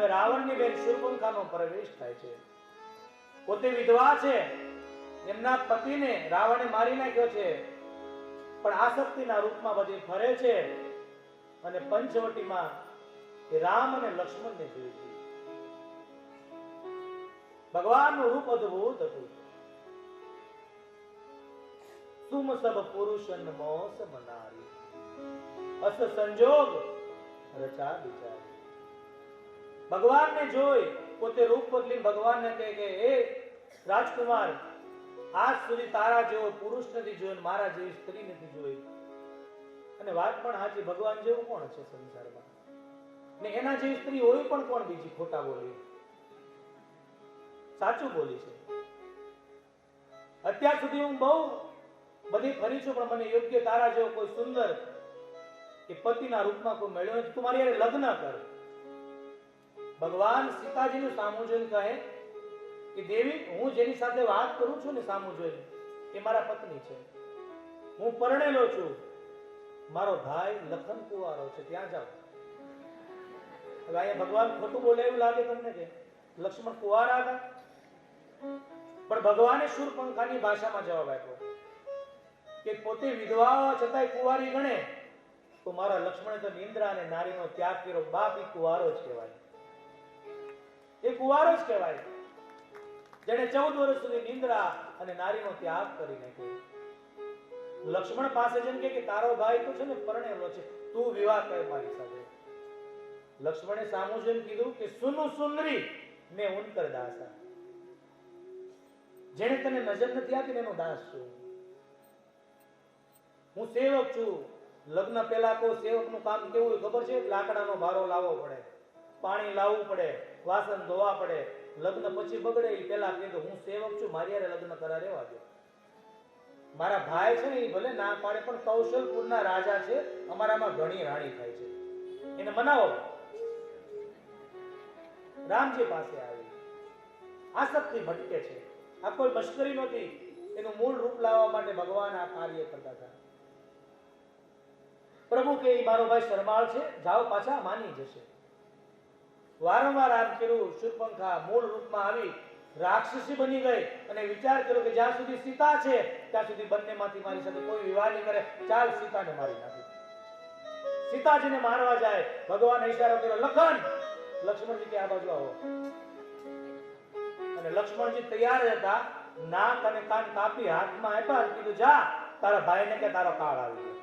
હવે રાવણની બેન શૂર્પણખાનો પ્રવેશ થાય છે. પોતે વિધવા છે, એમના પતિને રાવણે મારી નાખ્યો છે, પણ આસક્તિના રૂપમાં બધી ફરે છે અને પંચવટીમાં એ રામ અને લક્ષ્મણને જોઈ છે. ભગવાનનું રૂપ અદ્ભુત હતું. तुम सब पुरुषन मोस मनारी अस संजोग रचा विचारी. ભગવાનને જોઈ પોતે રૂપ બદલી ભગવાનને કહે કે હે રાજકુમાર, આજ સુધી તારા જેવો પુરુષ નથી જોયો, મારા જેવી સ્ત્રી નથી જોઈ. અને વાત પણ સાચી, ભગવાન જેવું કોણ છે સંસારમાં? ને એના જેવી સ્ત્રી હોય પણ કોણ બીજી? ખોટા બોલી, સાચું બોલી છે. અત્યાર સુધી હું બહુ બધી ફરી છું, પણ મને યોગ્ય તારા જેવો કોઈ સુંદર કે પતિના રૂપમાં કોઈ મળ્યો નથી. તું મારી હારે લગ્ન કર. ભગવાન સીતાજીનું સામું જોઈને કહે કે દેવી, હું જેની સાથે વાત કરું છું ને સામું જોઈને, એ મારા પત્ની છે. હું પરણેલો છું. મારો ભાઈ લખન કુંવારો છે, ત્યાં જાઓ. હવે અહીંયા ભગવાન ખોટું બોલે એવું લાગે તમને કે લક્ષ્મણ કુંવારા હતા? પણ ભગવાને શૂર્પણખાની ભાષામાં જવાબ આપ્યો કે પોતે વિધવા છતાંય કુંવારી ગણે તો મારા લક્ષ્મણે તો નિંદ્રા અને નારીનો ત્યાગ કર્યો. બાપ એ કુંવારો જ કહેવાય, એ કુંવારો જ કહેવાય જેને 14 વર્ષ સુધી નિંદ્રા અને નારીનો ત્યાગ કરી નાખ્યો. લક્ષ્મણ પાસે જેમ કે તારો ભાઈ તો છે ને પરણેલો છે, તું વિવાહ કર મારી સાથે. લક્ષ્મણે સામું જોઈને કીધું કે સુનુ સુંદરી ને ઉનકર દાસા. જેને તને નજર નથી આપી એનો દાસ છું. હું સેવક છું. લગ્ન પહેલા તો સેવકનું કામ કેવું હોય ખબર છે? લાકડાનો ભારો લાવવો પડે, પાણી લાવવું પડે, વાસણ ધોવા પડે. લગ્ન પછી બગડે એ પહેલા કીધું હું સેવક છું, મારી હારે લગ્ન કરા રહેવા દો. મારા ભાઈ છે ને એ ભલે ના પાડે, પણ કૌશલપુરના રાજા છે, અમારામાં ઘણી રાણી થાય છે, એને મનાવો. રામજી પાસે આવી, આસક્તિ ભટકે છે. આ કોઈ મશ્કરી નહોતી. એનું મૂળ રૂપ લાવવા માટે ભગવાન આ કાર્ય કરતા હતા. પ્રભુ કે મારો ભાઈ શરમાળ છે, જાઓ પાછા, માની જશે. વારંવાર આમ કર્યું. શૂર્પણખા મૂળ રૂપમાં આવી રાક્ષસી બની ગઈ અને વિચાર કર્યો કે જ્યાં સુધી સીતા છે ત્યાં સુધી બંનેમાંથી મારી સાથે કોઈ વિવાહ નહીં કરે. ચાલ સીતાને મારી નાખી. સીતાજીને મારવા જાય. ભગવાને ઈશારો કર્યો, લખન. લક્ષ્મણજી કે આ બાજુ આવો. અને લક્ષ્મણજી તૈયાર હતા. નાક અને કાન કાપી હાથમાં આપ્યા, કીધું જા તારા ભાઈને કે તારો કાળ આવી ગયો.